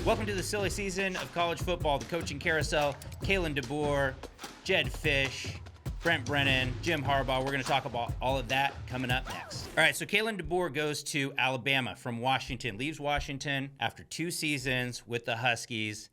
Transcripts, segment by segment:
Welcome to the silly season of college football, the coaching carousel. Kalen DeBoer, Jedd, Fisch, Brent, Brennan, Jim Harbaugh. We're going to talk about all of that coming up next. All right, so Kalen DeBoer goes to Alabama from Washington, leaves Washington after 2 seasons with the Huskies,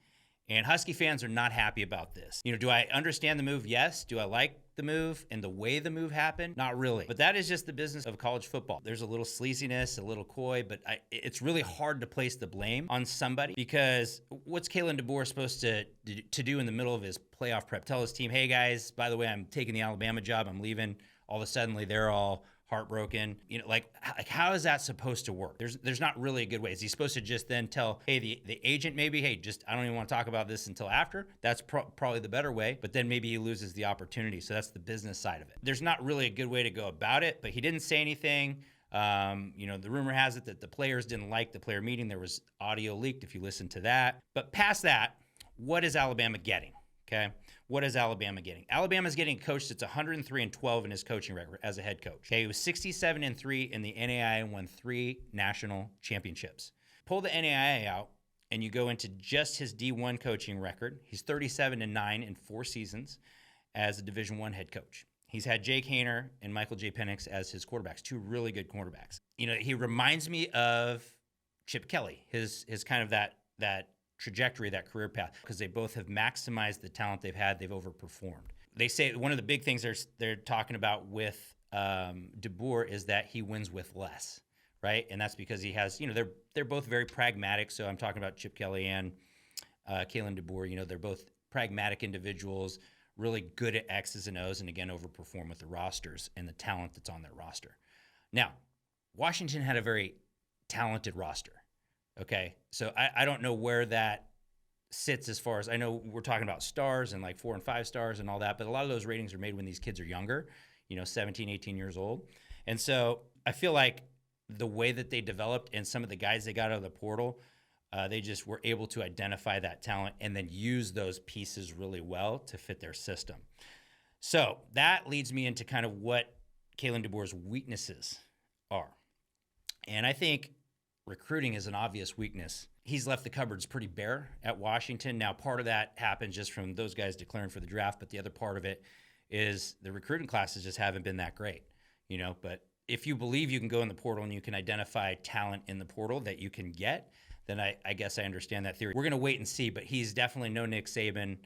and Husky fans are not happy about this. Do I understand the move? Yes. Do I like the move and the way the move happened? Not really. But that is just the business of college football. There's a little sleaziness, a little coy, but it's really hard to place the blame on somebody, because what's Kalen DeBoer supposed to do in the middle of his playoff prep? Tell his team, hey guys, by the way, I'm taking the Alabama job, I'm leaving. All of a sudden they're all heartbroken. Like how is that supposed to work? There's not really a good way. Is he supposed to just then tell, hey, the agent maybe, hey, just I don't even want to talk about this until after? That's probably the better way, but then maybe he loses the opportunity. So that's the business side of it. There's not really a good way to go about it, but he didn't say anything. The rumor has it that the players didn't like the player meeting. There was audio leaked if you listen to that. But past that, what is Alabama getting? Okay, what is Alabama getting? Alabama's getting a coach that's 103-12 in his coaching record as a head coach. Okay, he was 67-3 in the NAIA and won 3 national championships. Pull the NAIA out, and you go into just his D1 coaching record. He's 37-9 in 4 seasons as a Division I head coach. He's had Jake Haener and Michael J. Penix as his quarterbacks, 2 really good quarterbacks. He reminds me of Chip Kelly, his kind of that trajectory, that career path, because they both have maximized the talent they've had. They've overperformed. They say one of the big things they're talking about with DeBoer is that he wins with less, right? And that's because he has, they're both very pragmatic. So I'm talking about Chip Kelly and Kalen DeBoer. They're both pragmatic individuals, really good at X's and O's, and again, overperform with the rosters and the talent that's on their roster. Now, Washington had a very talented roster. Okay, so I don't know where that sits as far as, I know we're talking about stars and like 4 and 5 stars and all that, but a lot of those ratings are made when these kids are younger, 17, 18 years old. And so I feel like the way that they developed and some of the guys they got out of the portal, they just were able to identify that talent and then use those pieces really well to fit their system. So that leads me into kind of what Kalen DeBoer's weaknesses are. And I think recruiting is an obvious weakness. He's left the cupboards pretty bare at Washington. Now, part of that happens just from those guys declaring for the draft, but the other part of it is the recruiting classes just haven't been that great, But if you believe you can go in the portal and you can identify talent in the portal that you can get, then I guess I understand that theory. We're going to wait and see, but he's definitely no Nick Saban.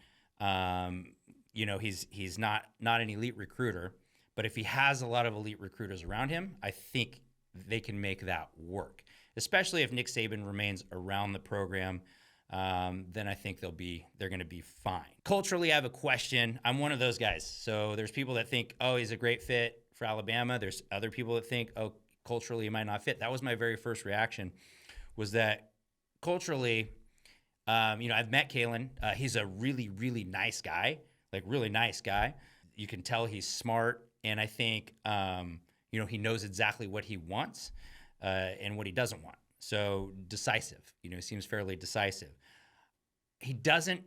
He's not an elite recruiter, but if he has a lot of elite recruiters around him, I think they can make that work. Especially if Nick Saban remains around the program, then I think they're going to be fine. Culturally, I have a question. I'm one of those guys. So there's people that think, oh, he's a great fit for Alabama. There's other people that think, oh, culturally he might not fit. That was my very first reaction, was that culturally, I've met Kalen. He's a really, really nice guy, like really nice guy. You can tell he's smart, and I think, he knows exactly what he wants. And what he doesn't want. So decisive, seems fairly decisive. He doesn't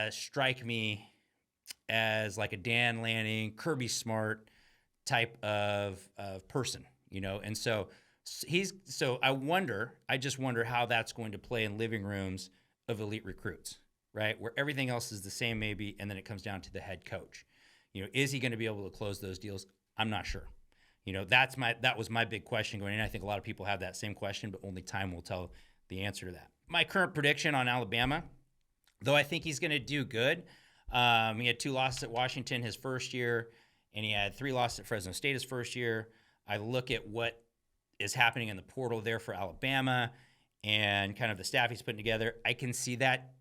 strike me as like a Dan Lanning, Kirby Smart type of person, and so I just wonder how that's going to play in living rooms of elite recruits, right? Where everything else is the same maybe, and then it comes down to the head coach. Is he going to be able to close those deals? I'm not sure. That was my big question going in. I think a lot of people have that same question, but only time will tell the answer to that. My current prediction on Alabama, though I think he's going to do good. He had 2 losses at Washington his first year, and he had 3 losses at Fresno State his first year. I look at what is happening in the portal there for Alabama and kind of the staff he's putting together. I can see that.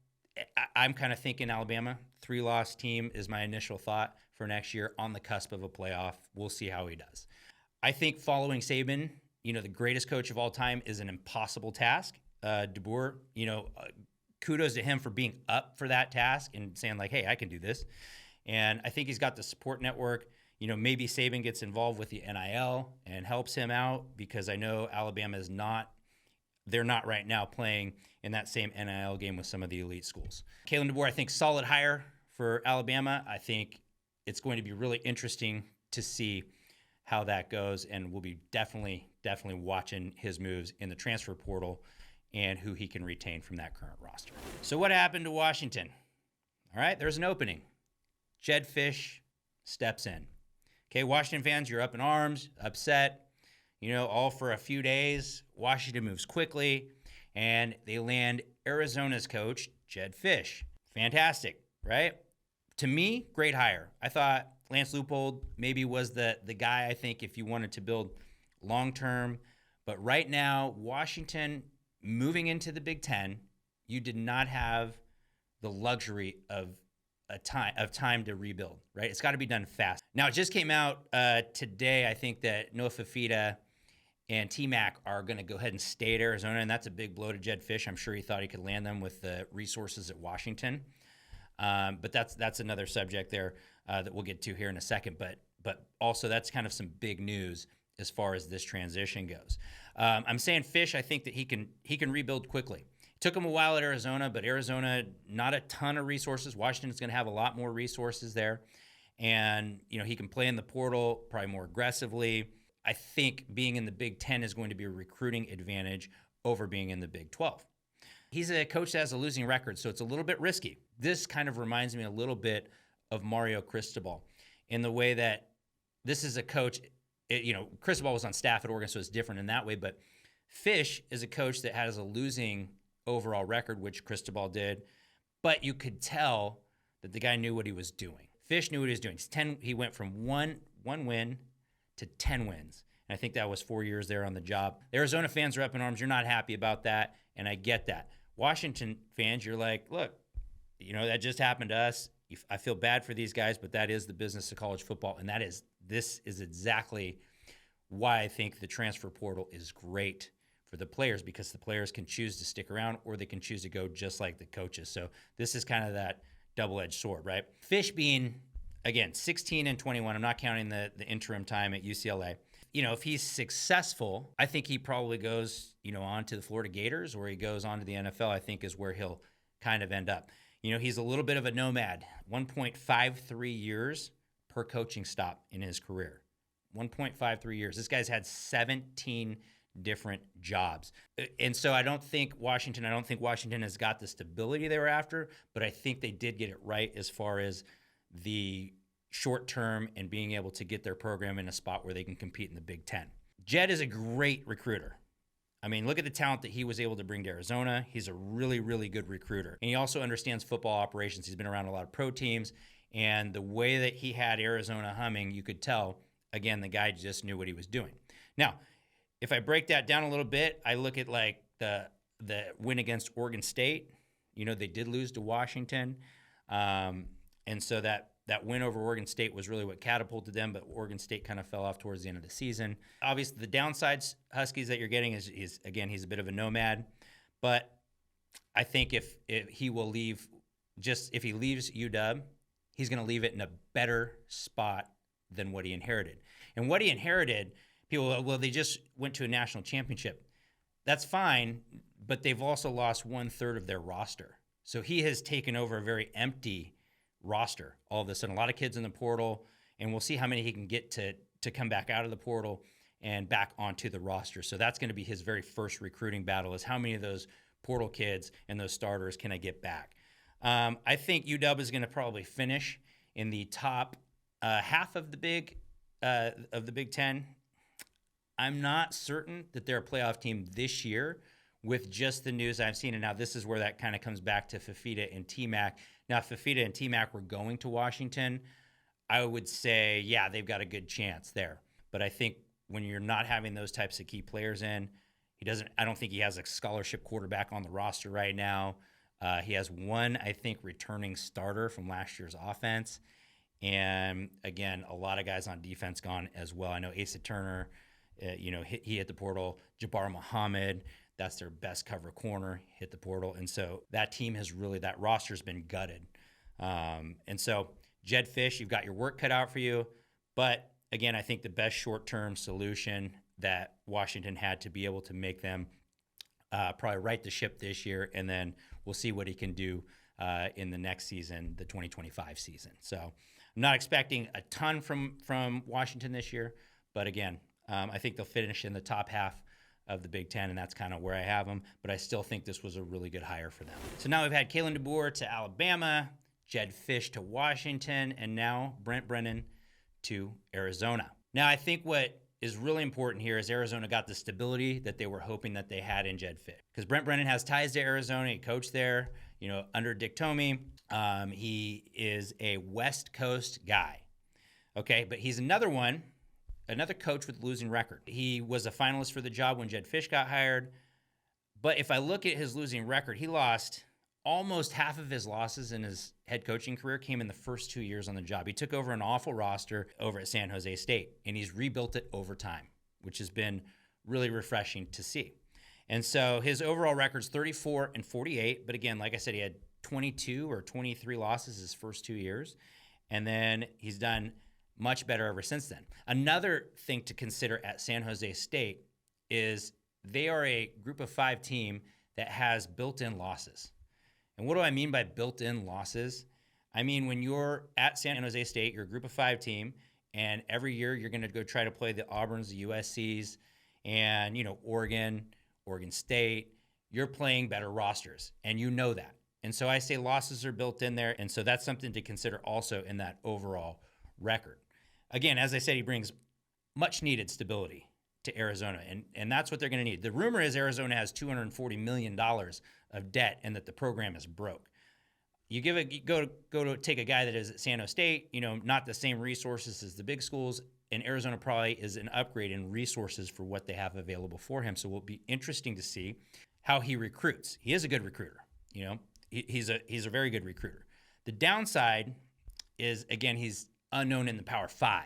I'm kind of thinking Alabama, 3-loss team is my initial thought for next year, on the cusp of a playoff. We'll see how he does. I think following Saban, the greatest coach of all time, is an impossible task. DeBoer, kudos to him for being up for that task and saying like, hey, I can do this. And I think he's got the support network. Maybe Saban gets involved with the NIL and helps him out, because I know Alabama is not they're not right now playing in that same NIL game with some of the elite schools. Kalen DeBoer, I think, solid hire for Alabama. I think it's going to be really interesting to see how that goes, and we'll be definitely watching his moves in the transfer portal and who he can retain from that current roster. So what happened to Washington? All right, there's an opening. Jedd Fisch steps in. Okay, Washington fans, you're up in arms, upset, all for a few days. Washington moves quickly, and they land Arizona's coach, Jedd Fisch. Fantastic, right? To me, great hire. I thought Lance Leupold maybe was the guy, I think, if you wanted to build long-term. But right now, Washington moving into the Big Ten, you did not have the luxury of time to rebuild, right? It's got to be done fast. Now, it just came out today, I think, that Noah Fifita and T-Mac are going to go ahead and stay at Arizona, and that's a big blow to Jedd Fisch. I'm sure he thought he could land them with the resources at Washington. But that's another subject there that we'll get to here in a second. But also that's kind of some big news as far as this transition goes. I'm saying Fisch, I think that he can rebuild quickly. It took him a while at Arizona, but Arizona, not a ton of resources. Washington is going to have a lot more resources there. And, he can play in the portal probably more aggressively. I think being in the Big Ten is going to be a recruiting advantage over being in the Big 12. He's a coach that has a losing record, so it's a little bit risky. This kind of reminds me a little bit of Mario Cristobal in the way that this is a coach, Cristobal was on staff at Oregon, so it's different in that way, but Fisch is a coach that has a losing overall record, which Cristobal did, but you could tell that the guy knew what he was doing. Fisch knew what he was doing. He went from one win to 10 wins. And I think that was 4 years there on the job. The Arizona fans are up in arms. You're not happy about that, and I get that. Washington fans, you're like, look, that just happened to us. I feel bad for these guys, but that is the business of college football, and this is exactly why I think the transfer portal is great for the players, because the players can choose to stick around or they can choose to go just like the coaches. So this is kind of that double-edged sword, right? Fisch being, again, 16 and 21. I'm not counting the interim time at UCLA. If he's successful, I think he probably goes, on to the Florida Gators, or he goes on to the NFL, I think is where he'll kind of end up. He's a little bit of a nomad, 1.53 years per coaching stop in his career. 1.53 years. This guy's had 17 different jobs. And so I don't think Washington has got the stability they were after, but I think they did get it right as far as the short term and being able to get their program in a spot where they can compete in the Big Ten. Jedd is a great recruiter. I mean, look at the talent that he was able to bring to Arizona. He's a really, really good recruiter. And he also understands football operations. He's been around a lot of pro teams. And the way that he had Arizona humming, you could tell, again, the guy just knew what he was doing. Now, if I break that down a little bit, I look at like the win against Oregon State. They did lose to Washington. And so that win over Oregon State was really what catapulted them, but Oregon State kind of fell off towards the end of the season. Obviously, the downsides, Huskies, that you're getting is he's a bit of a nomad. But I think if he leaves UW, he's going to leave it in a better spot than what he inherited. And what he inherited, people, well, they just went to a national championship. That's fine, but they've also lost 1/3 of their roster. So he has taken over a very empty roster all of a sudden. A lot of kids in the portal, and we'll see how many he can get to come back out of the portal and back onto the roster. So that's going to be his very first recruiting battle, is how many of those portal kids and those starters can I get back? I think UW is going to probably finish in the top half of the Big Ten. I'm not certain that they're a playoff team this year with just the news I've seen. And now this is where that kind of comes back to Fifita and T-Mac. Now, if Fifita and T-Mac were going to Washington, I would say, yeah, they've got a good chance there. But I think when you're not having those types of key players in, I don't think he has a scholarship quarterback on the roster right now. He has one, I think, returning starter from last year's offense. And again, a lot of guys on defense gone as well. I know Asa Turner, he hit the portal. Jabbar Muhammad, that's their best cover corner, hit the portal. And so that team that roster's been gutted. And so Jedd Fisch, you've got your work cut out for you. But again, I think the best short-term solution that Washington had to be able to make them probably right the ship this year, and then we'll see what he can do in the next season, the 2025 season. So I'm not expecting a ton from Washington this year, but again, I think they'll finish in the top half of the Big Ten, and that's kind of where I have them. But I still think this was a really good hire for them. So now we've had Kalen DeBoer to Alabama, Jedd Fisch to Washington, and now Brent Brennan to Arizona. Now, I think what is really important here is Arizona got the stability that they were hoping that they had in Jedd Fisch. Because Brent Brennan has ties to Arizona. He coached there, under Dick Tomey. He is a West Coast guy. Okay, but he's another coach with a losing record. He was a finalist for the job when Jedd Fisch got hired. But if I look at his losing record, he lost almost half of his losses in his head coaching career came in the first 2 years on the job. He took over an awful roster over at San Jose State, and he's rebuilt it over time, which has been really refreshing to see. And so his overall record's 34-48. But again, like I said, he had 22 or 23 losses his first 2 years. And then he's done much better ever since then. Another thing to consider at San Jose State is they are a group of 5 team that has built-in losses. And what do I mean by built-in losses? I mean, when you're at San Jose State, you're a group of 5 team, and every year you're going to go try to play the Auburns, the USCs, and, Oregon State. You're playing better rosters, and you know that. And so I say losses are built in there, and so that's something to consider also in that overall record. Again, as I said, he brings much-needed stability to Arizona, and that's what they're going to need. The rumor is Arizona has $240 million of debt and that the program is broke. You go to take a guy that is at San Jose State, not the same resources as the big schools, and Arizona probably is an upgrade in resources for what they have available for him. So it will be interesting to see how he recruits. He is a good recruiter. He's a very good recruiter. The downside is, again, he's unknown in the Power 5.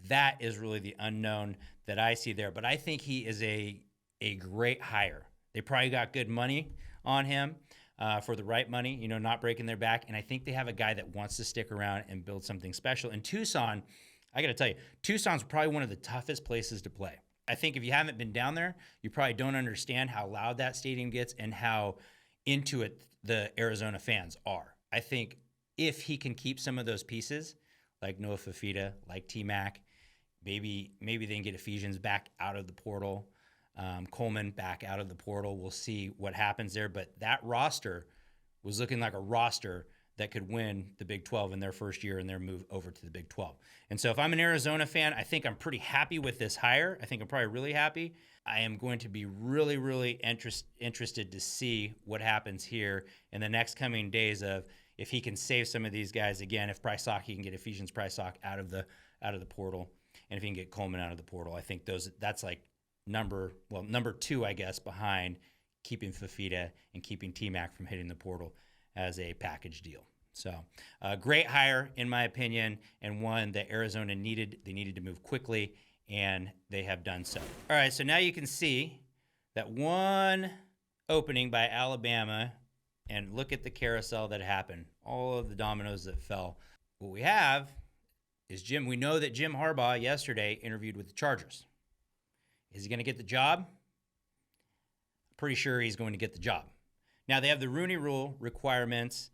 That is really the unknown that I see there. But I think he is a great hire. They probably got good money on him for the right money, not breaking their back. And I think they have a guy that wants to stick around and build something special. In Tucson, I got to tell you, Tucson's probably one of the toughest places to play. I think if you haven't been down there, you probably don't understand how loud that stadium gets and how into it the Arizona fans are. I think if he can keep some of those pieces, like Noah Fafita, like T-Mac, maybe they can get Ephesians back out of the portal, Coleman back out of the portal. We'll see what happens there. But that roster was looking like a roster that could win the Big 12 in their first year and their move over to the Big 12. And so if I'm an Arizona fan, I think I'm pretty happy with this hire. I think I'm probably really happy. I am going to be really, really interested to see what happens here in the next coming days of if he can save some of these guys again, if he can get Ephesians Pricesock out of the portal, and if he can get Coleman out of the portal. I think that's like number 2, I guess, behind keeping Fafita and keeping T-Mac from hitting the portal as a package deal. So a great hire, in my opinion, and one that Arizona needed. They needed to move quickly, and they have done so. All right, so now you can see that one opening by Alabama, and look at the carousel that happened, all of the dominoes that fell. What we have is we know that Jim Harbaugh yesterday interviewed with the Chargers. Is he going to get the job? Pretty sure he's going to get the job. Now, they have the Rooney Rule requirements,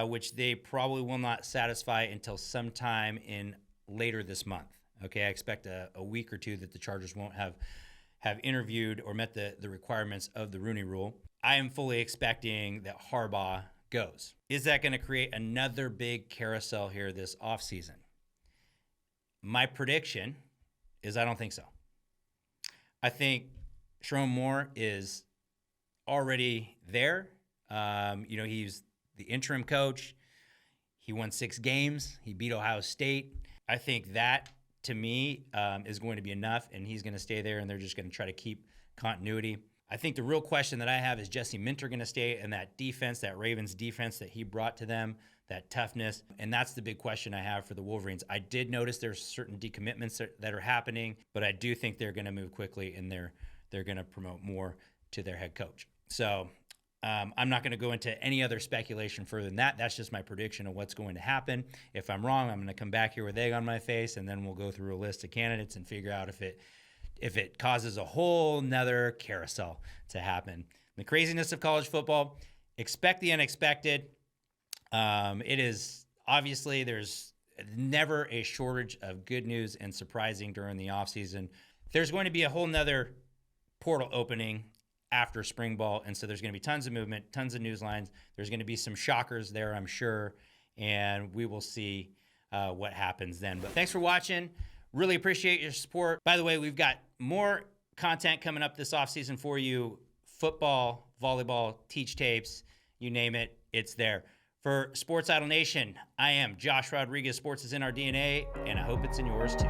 which they probably will not satisfy until sometime in later this month. Okay, I expect a week or two that the Chargers won't have interviewed or met the requirements of the Rooney Rule. I am fully expecting that Harbaugh goes. Is that going to create another big carousel here this offseason? My prediction is I don't think so. I think Sherrone Moore is already there. He's the interim coach. He won 6 games. He beat Ohio State. I think that, to me, is going to be enough, and he's going to stay there, and they're just going to try to keep continuity. I think the real question that I have is Jesse Minter going to stay in that defense, that Ravens defense that he brought to them, that toughness, and that's the big question I have for the Wolverines. I did notice there's certain decommitments that are happening, but I do think they're going to move quickly, and they're going to promote more to their head coach. So I'm not going to go into any other speculation further than that. That's just my prediction of what's going to happen. If I'm wrong, I'm going to come back here with egg on my face, and then we'll go through a list of candidates and figure out if it causes a whole nother carousel to happen. The craziness of college football, expect the unexpected. It is obviously there's never a shortage of good news and surprising during the offseason. There's going to be a whole nother portal opening after spring ball. And so there's going to be tons of movement, tons of news lines. There's going to be some shockers there, I'm sure. And we will see what happens then. But thanks for watching. Really appreciate your support. By the way, we've got more content coming up this offseason for you. Football, volleyball, teach tapes, you name it, it's there. For Sports Idol Nation, I am Josh Rodriguez. Sports is in our DNA, and I hope it's in yours too.